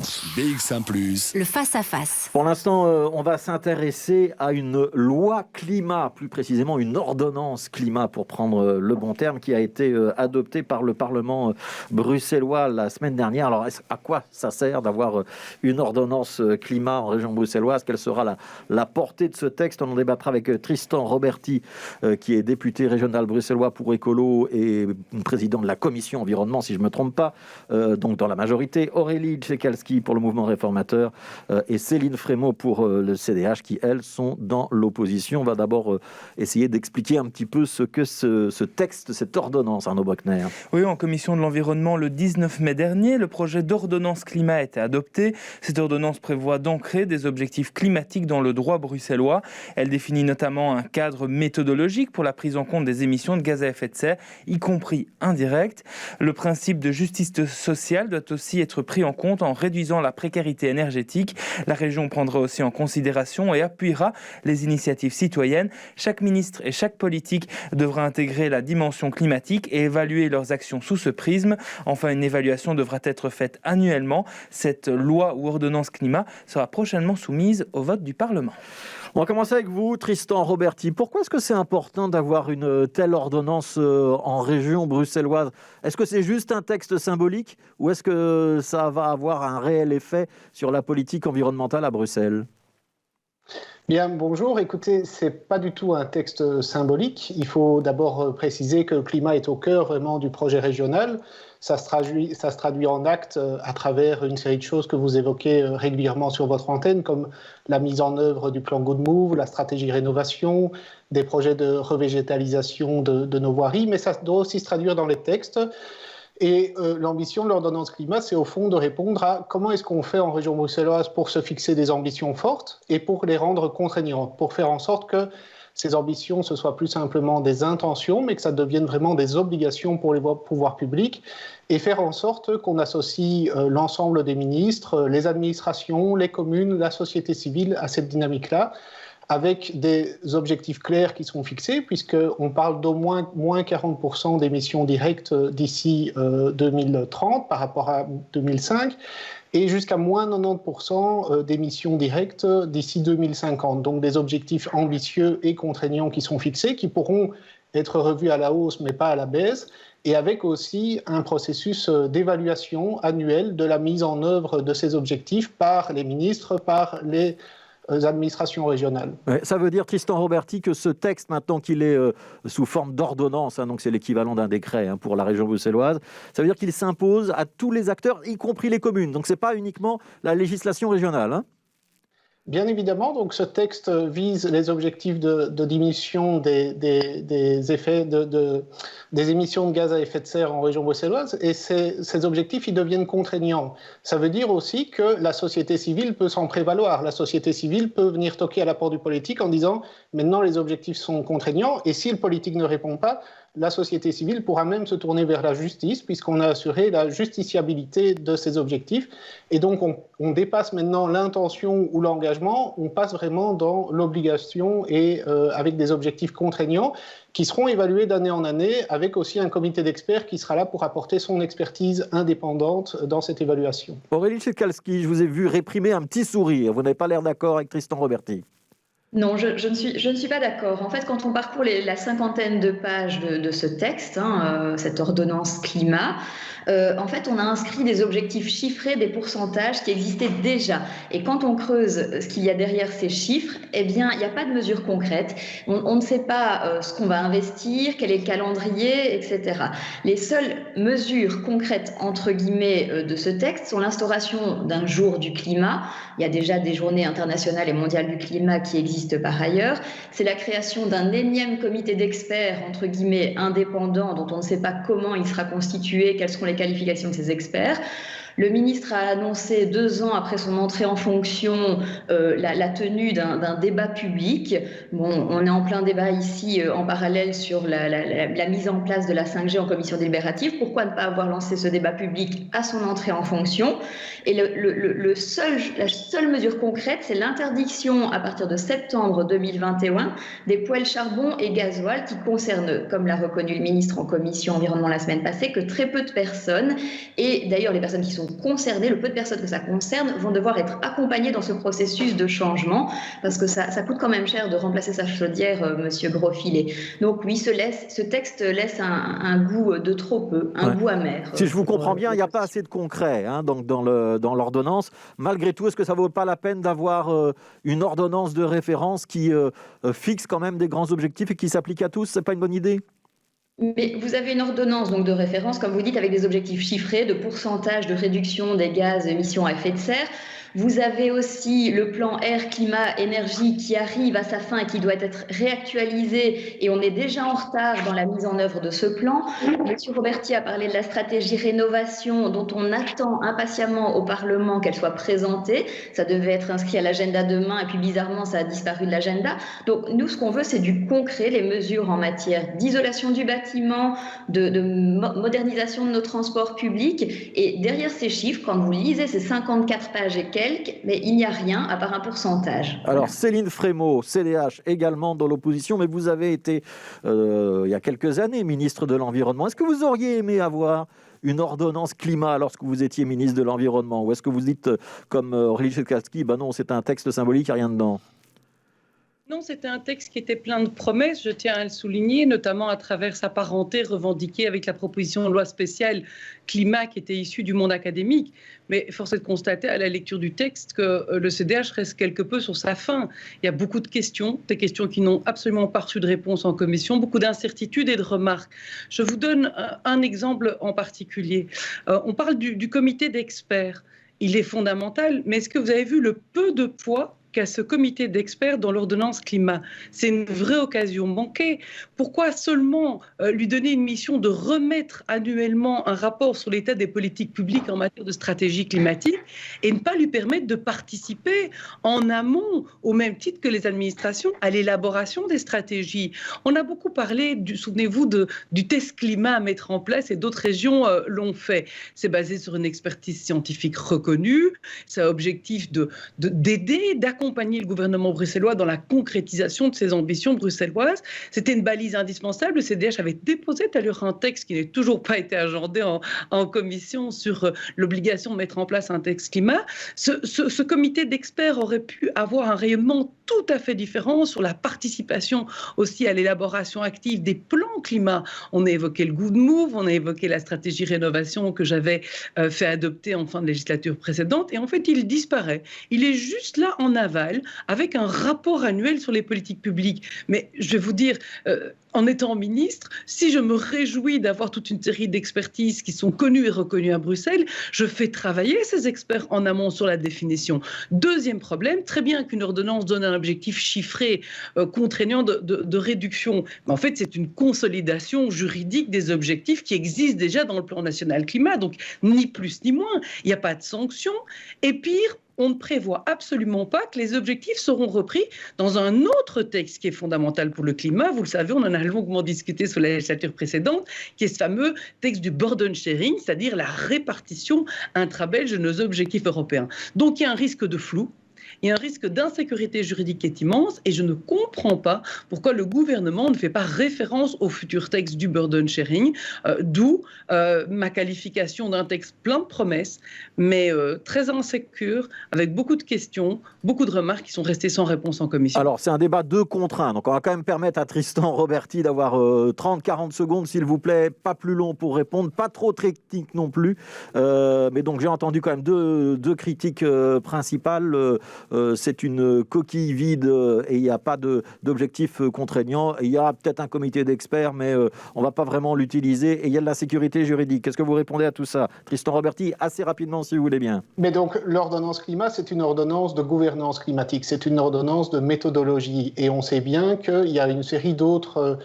BX1+. Le face-à-face. Pour l'instant, on va s'intéresser à une loi climat, plus précisément une ordonnance climat, pour prendre le bon terme, qui a été adoptée par le Parlement bruxellois la semaine dernière. Alors, à quoi ça sert d'avoir une ordonnance climat en région bruxelloise? Quelle sera la portée de ce texte? On en débattra avec Tristan Roberti, qui est député régional bruxellois pour Écolo et président de la commission environnement, si je ne me trompe pas, donc dans la majorité. Aurélie Tchekalski pour le mouvement réformateur et Céline Frémaux pour le CDH, qui, elles, sont dans l'opposition. On va d'abord essayer d'expliquer un petit peu ce que ce texte, cette ordonnance, Arnaud Bruckner. Oui, en commission de l'environnement, le 19 mai dernier, le projet d'ordonnance climat a été adopté. Cette ordonnance prévoit d'ancrer des objectifs climatiques dans le droit bruxellois. Elle définit notamment un cadre méthodologique pour la prise en compte des émissions de gaz à effet de serre, y compris indirectes. Le principe de justice sociale doit aussi être pris en compte en réduisant la précarité énergétique. La région prendra aussi en considération et appuiera les initiatives citoyennes. Chaque ministre et chaque politique devra intégrer la dimension climatique et évaluer leurs actions sous ce prisme. Enfin, une évaluation devra être faite annuellement. Cette loi ou ordonnance climat sera prochainement soumise au vote du Parlement. On va commencer avec vous, Tristan Roberti. Pourquoi est-ce que c'est important d'avoir une telle ordonnance en région bruxelloise? Est-ce que c'est juste un texte symbolique ou est-ce que ça va avoir un réel effet sur la politique environnementale à Bruxelles? Bien, bonjour. Écoutez, c'est pas du tout un texte symbolique. Il faut d'abord préciser que le climat est au cœur vraiment du projet régional. Ça se traduit en actes à travers une série de choses que vous évoquez régulièrement sur votre antenne, comme la mise en œuvre du plan Good Move, la stratégie rénovation, des projets de revégétalisation de nos voiries, mais ça doit aussi se traduire dans les textes. Et l'ambition de l'ordonnance climat, c'est au fond de répondre à comment est-ce qu'on fait en région bruxelloise pour se fixer des ambitions fortes et pour les rendre contraignantes, pour faire en sorte que ces ambitions, ce soit plus simplement des intentions, mais que ça devienne vraiment des obligations pour les pouvoirs publics, et faire en sorte qu'on associe l'ensemble des ministres, les administrations, les communes, la société civile à cette dynamique-là, avec des objectifs clairs qui sont fixés, puisqu'on parle d'au moins 40% d'émissions directes d'ici 2030 par rapport à 2005, et jusqu'à moins 90% d'émissions directes d'ici 2050. Donc des objectifs ambitieux et contraignants qui sont fixés, qui pourront être revus à la hausse, mais pas à la baisse, et avec aussi un processus d'évaluation annuelle de la mise en œuvre de ces objectifs par les ministres, par les administrations régionales. Ça veut dire, Tristan Roberti, que ce texte, maintenant qu'il est sous forme d'ordonnance, donc c'est l'équivalent d'un décret pour la région bruxelloise, ça veut dire qu'il s'impose à tous les acteurs, y compris les communes. Donc ce n'est pas uniquement la législation régionale. Bien évidemment, donc ce texte vise les objectifs de diminution des effets des émissions de gaz à effet de serre en région bruxelloise, et ces objectifs ils deviennent contraignants. Ça veut dire aussi que la société civile peut s'en prévaloir. La société civile peut venir toquer à la porte du politique en disant maintenant les objectifs sont contraignants, et si le politique ne répond pas, la société civile pourra même se tourner vers la justice, puisqu'on a assuré la justiciabilité de ces objectifs. Et donc, on dépasse maintenant l'intention ou l'engagement, on passe vraiment dans l'obligation et avec des objectifs contraignants qui seront évalués d'année en année, avec aussi un comité d'experts qui sera là pour apporter son expertise indépendante dans cette évaluation. Aurélie Tchekalski, je vous ai vu réprimer un petit sourire. Vous n'avez pas l'air d'accord avec Tristan Roberti? Non, je ne suis pas d'accord. En fait, quand on parcourt la cinquantaine de pages de ce texte, cette ordonnance climat, en fait, on a inscrit des objectifs chiffrés, des pourcentages qui existaient déjà. Et quand on creuse ce qu'il y a derrière ces chiffres, eh bien, il n'y a pas de mesures concrètes. On ne sait pas ce qu'on va investir, quel est le calendrier, etc. Les seules mesures concrètes, entre guillemets, de ce texte sont l'instauration d'un jour du climat. Il y a déjà des journées internationales et mondiales du climat qui existent par ailleurs. C'est la création d'un énième comité d'experts, entre guillemets, indépendant, dont on ne sait pas comment il sera constitué, quelles seront les qualifications de ces experts. Le ministre a annoncé 2 ans après son entrée en fonction la tenue d'un débat public. Bon, on est en plein débat ici en parallèle sur la mise en place de la 5G en commission délibérative. Pourquoi ne pas avoir lancé ce débat public à son entrée en fonction? Et la seule mesure concrète, c'est l'interdiction à partir de septembre 2021 des poêles charbon et gasoil qui concernent, comme l'a reconnu le ministre en commission environnement la semaine passée, que très peu de personnes. Et d'ailleurs, les personnes qui sont sont concernés, le peu de personnes que ça concerne, vont devoir être accompagnées dans ce processus de changement, parce que ça coûte quand même cher de remplacer sa chaudière, monsieur Grosfilet. Donc oui, ce texte laisse un goût de trop peu, un goût amer. Si je vous comprends bien, il n'y a pas assez de concret donc dans l'ordonnance. Malgré tout, est-ce que ça ne vaut pas la peine d'avoir une ordonnance de référence qui fixe quand même des grands objectifs et qui s'applique à tous? Ce n'est pas une bonne idée? Mais vous avez une ordonnance donc, de référence, comme vous dites, avec des objectifs chiffrés de pourcentage de réduction des gaz émissions à effet de serre. Vous avez aussi le plan air, climat, énergie qui arrive à sa fin et qui doit être réactualisé, et on est déjà en retard dans la mise en œuvre de ce plan. Monsieur Roberti a parlé de la stratégie rénovation dont on attend impatiemment au Parlement qu'elle soit présentée. Ça devait être inscrit à l'agenda demain et puis bizarrement ça a disparu de l'agenda. Donc nous, ce qu'on veut, c'est du concret, les mesures en matière d'isolation du bâtiment, de modernisation de nos transports publics. Et derrière ces chiffres, quand vous lisez ces 54 pages et mais il n'y a rien à part un pourcentage. Alors Céline Frémaux, CDH, également dans l'opposition, mais vous avez été, il y a quelques années, ministre de l'Environnement. Est-ce que vous auriez aimé avoir une ordonnance climat lorsque vous étiez ministre de l'Environnement? Ou est-ce que vous dites, comme Aurélie Chetkalski, non, c'est un texte symbolique, il n'y a rien dedans? Non, c'était un texte qui était plein de promesses, je tiens à le souligner, notamment à travers sa parenté revendiquée avec la proposition de loi spéciale climat qui était issue du monde académique. Mais force est de constater à la lecture du texte que le CDH reste quelque peu sur sa faim. Il y a beaucoup de questions, des questions qui n'ont absolument pas reçu de réponse en commission, beaucoup d'incertitudes et de remarques. Je vous donne un exemple en particulier. On parle du comité d'experts. Il est fondamental, mais est-ce que vous avez vu le peu de poids qu'a ce comité d'experts dans l'ordonnance climat? C'est une vraie occasion manquée. Pourquoi seulement lui donner une mission de remettre annuellement un rapport sur l'état des politiques publiques en matière de stratégie climatique et ne pas lui permettre de participer en amont, au même titre que les administrations, à l'élaboration des stratégies? On a beaucoup parlé, souvenez-vous, du test climat à mettre en place, et d'autres régions l'ont fait. C'est basé sur une expertise scientifique reconnue. Ça a objectif d'aider, d'accompagner le gouvernement bruxellois dans la concrétisation de ses ambitions bruxelloises. C'était une balise indispensable. Le CDH avait déposé d'ailleurs un texte qui n'a toujours pas été agendé en commission sur l'obligation de mettre en place un texte climat. Ce comité d'experts aurait pu avoir un rayonnement tout à fait différent sur la participation aussi à l'élaboration active des plans climat. On a évoqué le Good Move, on a évoqué la stratégie rénovation que j'avais fait adopter en fin de législature précédente, et en fait il disparaît. Il est juste là en aval avec un rapport annuel sur les politiques publiques. Mais je vais vous dire, en étant ministre, si je me réjouis d'avoir toute une série d'expertises qui sont connues et reconnues à Bruxelles, je fais travailler ces experts en amont sur la définition. Deuxième problème, très bien qu'une ordonnance donne un objectif chiffré, contraignant de réduction, mais en fait c'est une consolidation juridique des objectifs qui existent déjà dans le plan national climat, donc ni plus ni moins, il n'y a pas de sanctions, et pire, on ne prévoit absolument pas que les objectifs seront repris dans un autre texte qui est fondamental pour le climat. Vous le savez, on en a longuement discuté sur la législature précédente, qui est ce fameux texte du burden sharing, c'est-à-dire la répartition intra-belge de nos objectifs européens. Donc il y a un risque de flou. Il y a un risque d'insécurité juridique qui est immense, et je ne comprends pas pourquoi le gouvernement ne fait pas référence au futur texte du burden sharing, d'où ma qualification d'un texte plein de promesses, mais très insécure, avec beaucoup de questions, beaucoup de remarques qui sont restées sans réponse en commission. Alors, c'est un débat 2 contre 1, donc on va quand même permettre à Tristan Roberti d'avoir 30-40 secondes, s'il vous plaît, pas plus long pour répondre, pas trop technique non plus, mais donc j'ai entendu quand même deux critiques principales. C'est une coquille vide et il n'y a pas d'objectif contraignant. Il y a peut-être un comité d'experts, mais on ne va pas vraiment l'utiliser. Et il y a de la sécurité juridique. Qu'est-ce que vous répondez à tout ça? Tristan Roberti, assez rapidement si vous voulez bien. Mais donc l'ordonnance climat, c'est une ordonnance de gouvernance climatique. C'est une ordonnance de méthodologie. Et on sait bien qu'il y a une série d'autres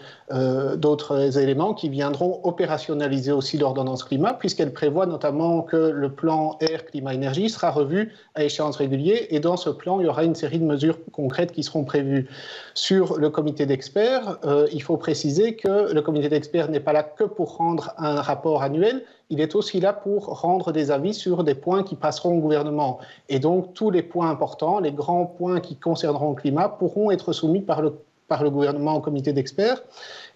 éléments qui viendront opérationnaliser aussi l'ordonnance climat, puisqu'elle prévoit notamment que le plan air, climat, énergie sera revu à échéance régulière. Et dans ce plan, il y aura une série de mesures concrètes qui seront prévues. Sur le comité d'experts, il faut préciser que le comité d'experts n'est pas là que pour rendre un rapport annuel, il est aussi là pour rendre des avis sur des points qui passeront au gouvernement. Et donc, tous les points importants, les grands points qui concerneront le climat pourront être soumis par le gouvernement au comité d'experts.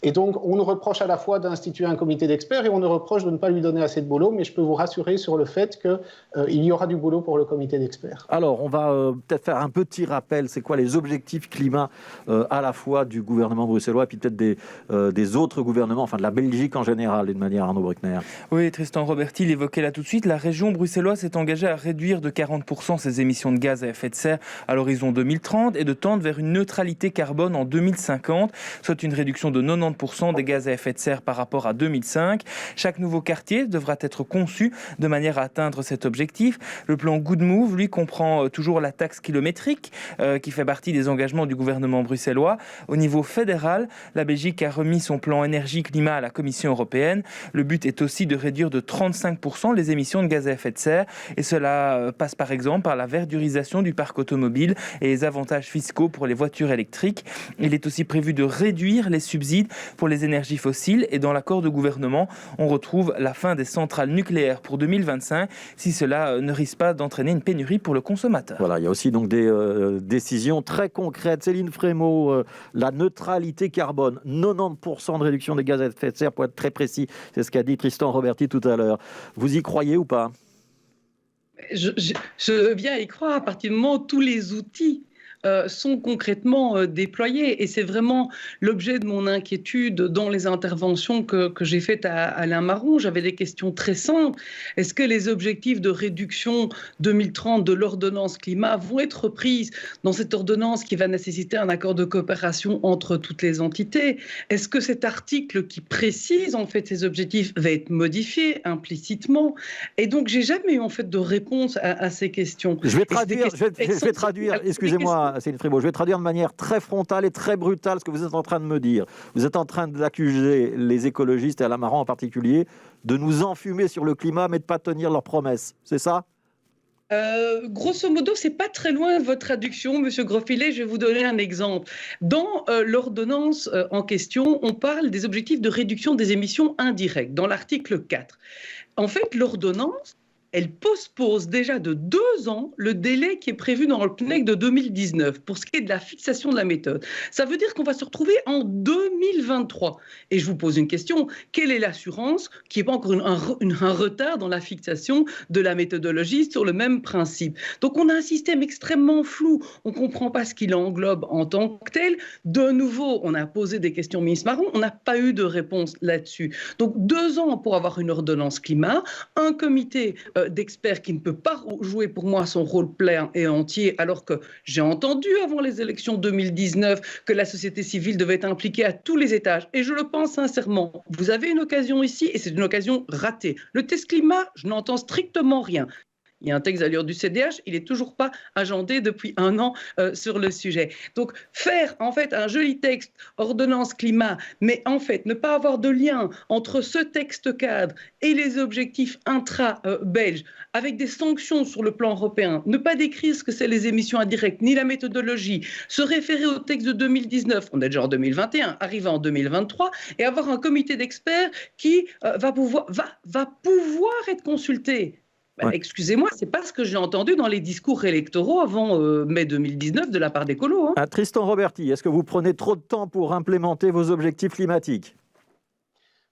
Et donc, on nous reproche à la fois d'instituer un comité d'experts et on nous reproche de ne pas lui donner assez de boulot, mais je peux vous rassurer sur le fait qu'il y aura du boulot pour le comité d'experts. Alors, on va peut-être faire un petit rappel. C'est quoi les objectifs climat à la fois du gouvernement bruxellois et puis peut-être des autres gouvernements, enfin de la Belgique en général, d'une manière, Arnaud Bruckner? Oui, Tristan Roberti l'évoquait là tout de suite. La région bruxelloise s'est engagée à réduire de 40% ses émissions de gaz à effet de serre à l'horizon 2030 et de tendre vers une neutralité carbone en 2050, soit une réduction de 90% des gaz à effet de serre par rapport à 2005. Chaque nouveau quartier devra être conçu de manière à atteindre cet objectif. Le plan Good Move, lui, comprend toujours la taxe kilométrique qui fait partie des engagements du gouvernement bruxellois. Au niveau fédéral, la Belgique a remis son plan énergie-climat à la Commission européenne. Le but est aussi de réduire de 35% les émissions de gaz à effet de serre et cela passe par exemple par la verdurisation du parc automobile et les avantages fiscaux pour les voitures électriques. Il est aussi prévu de réduire les subsides pour les énergies fossiles et dans l'accord de gouvernement, on retrouve la fin des centrales nucléaires pour 2025 si cela ne risque pas d'entraîner une pénurie pour le consommateur. Voilà, il y a aussi donc des décisions très concrètes. Céline Frémaux, la neutralité carbone, 90% de réduction des gaz à effet de serre pour être très précis, c'est ce qu'a dit Tristan Roberti tout à l'heure. Vous y croyez ou pas? Je veux bien y croire à partir du moment où tous les outils sont concrètement déployés. Et c'est vraiment l'objet de mon inquiétude dans les interventions que j'ai faites à Alain Marron. J'avais des questions très simples. Est-ce que les objectifs de réduction 2030 de l'ordonnance climat vont être prises dans cette ordonnance qui va nécessiter un accord de coopération entre toutes les entités? Est-ce que cet article qui précise en fait ces objectifs va être modifié implicitement? Et donc, j'ai jamais eu en fait de réponse à ces questions. Je vais traduire, excusez-moi, Céline Frémaux, je vais traduire de manière très frontale et très brutale ce que vous êtes en train de me dire. Vous êtes en train d'accuser les écologistes, et Alain Marron en particulier, de nous enfumer sur le climat, mais de ne pas tenir leurs promesses. C'est ça ? Grosso modo, c'est pas très loin de votre traduction, Monsieur Grosfilet. Je vais vous donner un exemple. Dans l'ordonnance en question, on parle des objectifs de réduction des émissions indirectes, dans l'article 4. En fait, l'ordonnance, elle postpose déjà de 2 ans le délai qui est prévu dans le PNEC de 2019 pour ce qui est de la fixation de la méthode. Ça veut dire qu'on va se retrouver en 2023. Et je vous pose une question, quelle est l'assurance qu'il n'y ait pas encore un retard dans la fixation de la méthodologie sur le même principe? Donc on a un système extrêmement flou, on ne comprend pas ce qu'il englobe en tant que tel. De nouveau, on a posé des questions au ministre Marron, on n'a pas eu de réponse là-dessus. Donc 2 ans pour avoir une ordonnance climat, un comité d'experts qui ne peut pas jouer pour moi son rôle plein et entier, alors que j'ai entendu avant les élections 2019 que la société civile devait être impliquée à tous les étages. Et je le pense sincèrement. Vous avez une occasion ici et c'est une occasion ratée. Le test climat, je n'entends strictement rien. Il y a un texte d'ailleurs du CDH, il n'est toujours pas agendé depuis 1 an sur le sujet. Donc faire en fait un joli texte, ordonnance climat, mais en fait ne pas avoir de lien entre ce texte cadre et les objectifs intra-belges, avec des sanctions sur le plan européen, ne pas décrire ce que c'est les émissions indirectes, ni la méthodologie, se référer au texte de 2019, on est déjà en 2021, arriver en 2023, et avoir un comité d'experts qui va pouvoir être consulté. Ouais. Excusez-moi, c'est pas ce que j'ai entendu dans les discours électoraux avant mai 2019 de la part des colos. Hein. Tristan Roberti, est-ce que vous prenez trop de temps pour implémenter vos objectifs climatiques?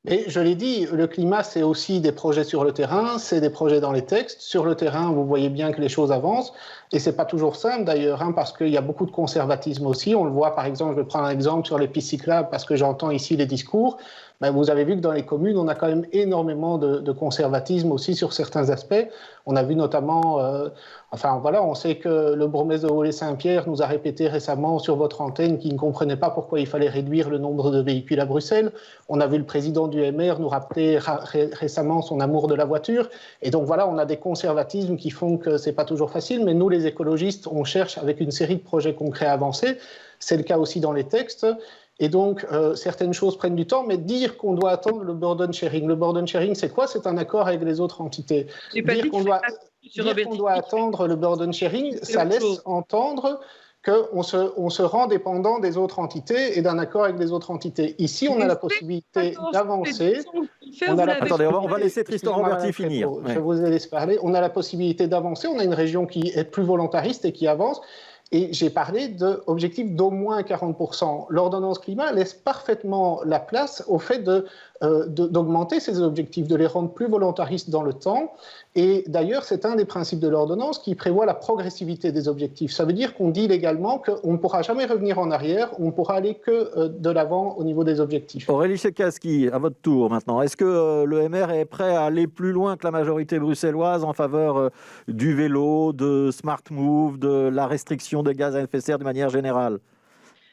Mais je l'ai dit, le climat, c'est aussi des projets sur le terrain, c'est des projets dans les textes. Sur le terrain, vous voyez bien que les choses avancent. Et c'est pas toujours simple d'ailleurs, hein, parce qu'il y a beaucoup de conservatisme aussi. On le voit par exemple, je vais prendre un exemple sur les pistes cyclables, parce que j'entends ici les discours. Ben, vous avez vu que dans les communes, on a quand même énormément de conservatisme aussi sur certains aspects. On a vu notamment, on sait que le bourgmestre de Woluwe-Saint-Pierre nous a répété récemment sur votre antenne qu'il ne comprenait pas pourquoi il fallait réduire le nombre de véhicules à Bruxelles. On a vu le président du MR nous rappeler récemment son amour de la voiture. Et donc voilà, on a des conservatismes qui font que c'est pas toujours facile, mais nous, les écologistes, on cherche avec une série de projets concrets à avancer. C'est le cas aussi dans les textes. Et donc, certaines choses prennent du temps, mais dire qu'on doit attendre le burden sharing. Le burden sharing, c'est quoi? C'est un accord avec les autres entités. Dire qu'on doit attendre le burden sharing, ça laisse entendre qu'on se rend dépendant des autres entités et d'un accord avec les autres entités. Ici, on a la possibilité d'avancer Attendez, on va laisser Tristan Roberti finir. Je vous laisse parler. On a la possibilité d'avancer. On a une région qui est plus volontariste et qui avance. Et j'ai parlé d'objectifs d'au moins 40%. L'ordonnance climat laisse parfaitement la place au fait d'augmenter ces objectifs, de les rendre plus volontaristes dans le temps. Et d'ailleurs, c'est un des principes de l'ordonnance qui prévoit la progressivité des objectifs. Ça veut dire qu'on dit légalement qu'on ne pourra jamais revenir en arrière, on ne pourra aller que de l'avant au niveau des objectifs. Aurélie Cekazki, à votre tour maintenant. Est-ce que le MR est prêt à aller plus loin que la majorité bruxelloise en faveur du vélo, de Smart Move, de la restriction des gaz à effet de serre de manière générale ?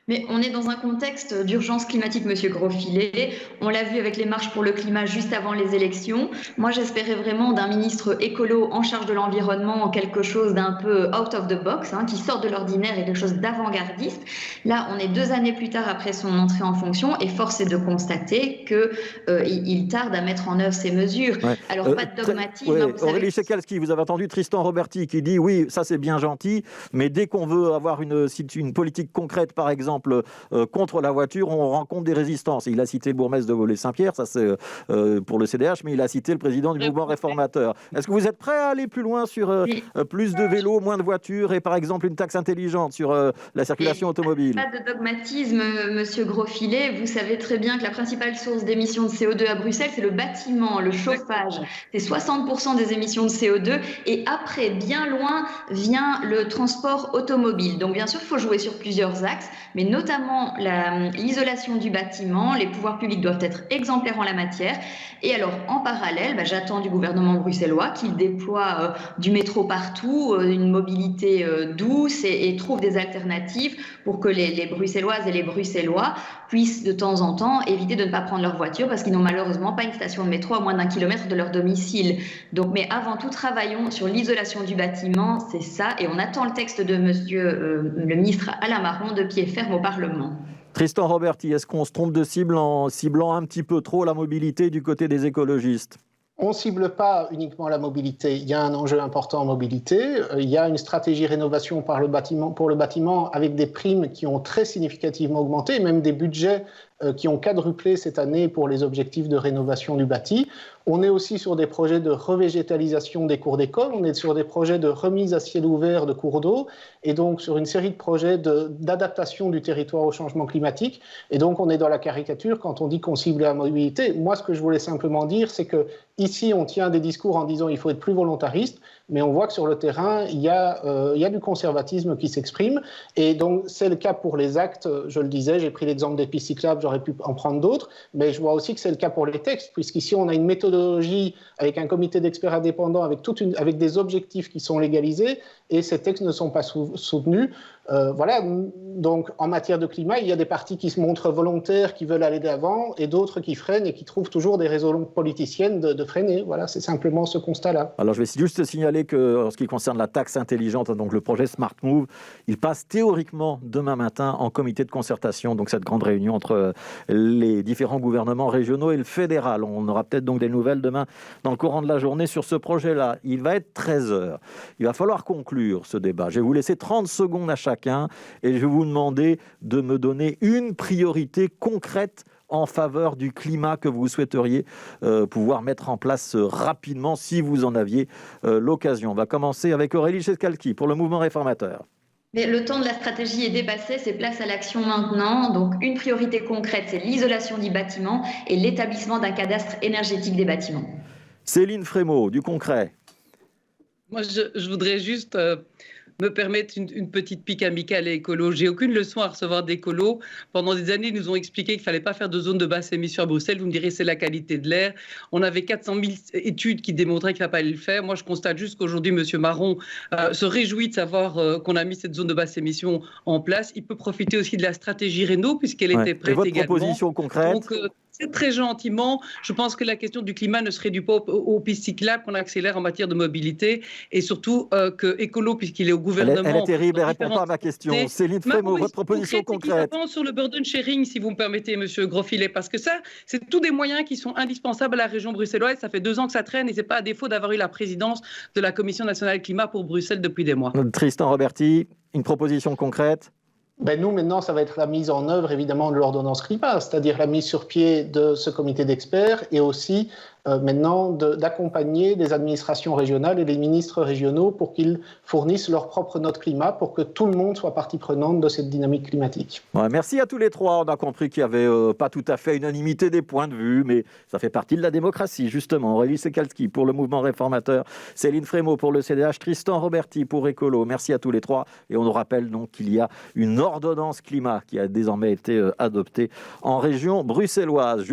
Mais on est dans un contexte d'urgence climatique, Monsieur Grosfilet. On l'a vu avec les marches pour le climat juste avant les élections. Moi, j'espérais vraiment d'un ministre écolo en charge de l'environnement quelque chose d'un peu out of the box, qui sort de l'ordinaire et quelque chose d'avant-gardiste. Là, on est 2 années plus tard après son entrée en fonction et force est de constater qu'il tarde à mettre en œuvre ces mesures. Ouais. Alors, pas de dogmatisme. Aurélie Cekazki, vous avez entendu Tristan Roberti qui dit oui, ça c'est bien gentil, mais dès qu'on veut avoir une politique concrète, par exemple, contre la voiture, on rencontre des résistances. Il a cité le bourgmestre de Volée-Saint-Pierre, ça c'est pour le CDH, mais il a cité le président du mouvement réformateur. Est-ce que vous êtes prêt à aller plus loin sur plus de vélos, moins de voitures et par exemple une taxe intelligente sur la circulation automobile ? Pas de dogmatisme, Monsieur Grosfilet. Vous savez très bien que la principale source d'émissions de CO2 à Bruxelles, c'est le bâtiment, le chauffage. C'est 60% des émissions de CO2 et après, bien loin, vient le transport automobile. Donc bien sûr, il faut jouer sur plusieurs axes, mais notamment l'isolation du bâtiment. Les pouvoirs publics doivent être exemplaires en la matière. Et alors, en parallèle, j'attends du gouvernement bruxellois qu'il déploie du métro partout, une mobilité douce et trouve des alternatives pour que les Bruxelloises et les Bruxellois puissent de temps en temps éviter de ne pas prendre leur voiture parce qu'ils n'ont malheureusement pas une station de métro à moins d'1 kilomètre de leur domicile. Donc, mais avant tout, travaillons sur l'isolation du bâtiment, c'est ça. Et on attend le texte de monsieur le ministre Alain Marron de pied ferme au Parlement. Tristan Roberti, est-ce qu'on se trompe de cible en ciblant un petit peu trop la mobilité du côté des écologistes ? On ne cible pas uniquement la mobilité. Il y a un enjeu important en mobilité. Il y a une stratégie rénovation pour le bâtiment avec des primes qui ont très significativement augmenté, même des budgets qui ont quadruplé cette année pour les objectifs de rénovation du bâti. On est aussi sur des projets de revégétalisation des cours d'école, on est sur des projets de remise à ciel ouvert de cours d'eau, et donc sur une série de projets d'adaptation du territoire au changement climatique. Et donc on est dans la caricature quand on dit qu'on cible la mobilité. Moi, ce que je voulais simplement dire, c'est que ici, on tient des discours en disant il faut être plus volontariste, mais on voit que sur le terrain, il y a du conservatisme qui s'exprime. Et donc, c'est le cas pour les actes. Je le disais, j'ai pris l'exemple des pistes cyclables, j'aurais pu en prendre d'autres. Mais je vois aussi que c'est le cas pour les textes, puisqu'ici, on a une méthodologie avec un comité d'experts indépendants, avec des objectifs qui sont légalisés, et ces textes ne sont pas soutenus. Voilà, donc en matière de climat, il y a des partis qui se montrent volontaires, qui veulent aller de l'avant, et d'autres qui freinent et qui trouvent toujours des raisons politiciennes de freiner. Voilà, c'est simplement ce constat-là. Alors je vais juste signaler que en ce qui concerne la taxe intelligente, donc le projet Smart Move, il passe théoriquement demain matin en comité de concertation, donc cette grande réunion entre les différents gouvernements régionaux et le fédéral. On aura peut-être donc des nouvelles demain dans le courant de la journée sur ce projet-là. Il va être 13h. Il va falloir conclure ce débat. Je vais vous laisser 30 secondes à chacun et je vais vous demander de me donner une priorité concrète en faveur du climat que vous souhaiteriez pouvoir mettre en place rapidement si vous en aviez l'occasion. On va commencer avec Aurélie Cekazki pour le mouvement réformateur. Mais le temps de la stratégie est dépassé, c'est place à l'action maintenant. Donc une priorité concrète, c'est l'isolation du bâtiment et l'établissement d'un cadastre énergétique des bâtiments. Céline Frémaux, du concret. Moi, je voudrais juste me permettre une petite pique amicale et écolo. J'ai aucune leçon à recevoir d'écolo. Pendant des années, ils nous ont expliqué qu'il ne fallait pas faire de zone de basse émission à Bruxelles. Vous me direz, c'est la qualité de l'air. On avait 400 000 études qui démontraient qu'il ne fallait pas le faire. Moi, je constate juste qu'aujourd'hui, M. Marron se réjouit de savoir qu'on a mis cette zone de basse émission en place. Il peut profiter aussi de la stratégie Renault, puisqu'elle était prête également. Et votre proposition concrète ? Donc, c'est très gentiment. Je pense que la question du climat ne se réduit pas aux pistes cyclables, qu'on accélère en matière de mobilité et surtout que écolo, puisqu'il est au gouvernement. Elle est terrible, elle ne répond pas à ma question. Céline Frémaux, votre proposition concrète. Je sur le burden sharing, si vous me permettez, Monsieur Grosfilet, parce que ça, c'est tous des moyens qui sont indispensables à la région bruxelloise. Ça fait 2 ans que ça traîne et ce n'est pas à défaut d'avoir eu la présidence de la Commission nationale climat pour Bruxelles depuis des mois. Tristan Roberti, une proposition concrète ? Nous, maintenant, ça va être la mise en œuvre, évidemment, de l'ordonnance climat, c'est-à-dire la mise sur pied de ce comité d'experts et aussi, maintenant, d'accompagner les administrations régionales et les ministres régionaux pour qu'ils fournissent leur propre note climat pour que tout le monde soit partie prenante de cette dynamique climatique. Ouais, merci à tous les trois. On a compris qu'il n'y avait pas tout à fait unanimité des points de vue, mais ça fait partie de la démocratie, justement. Aurélie Sekalski pour le mouvement réformateur, Céline Frémaux pour le CDH, Tristan Roberti pour Écolo. Merci à tous les trois. Et on nous rappelle donc qu'il y a une ordonnance climat qui a désormais été adoptée en région bruxelloise.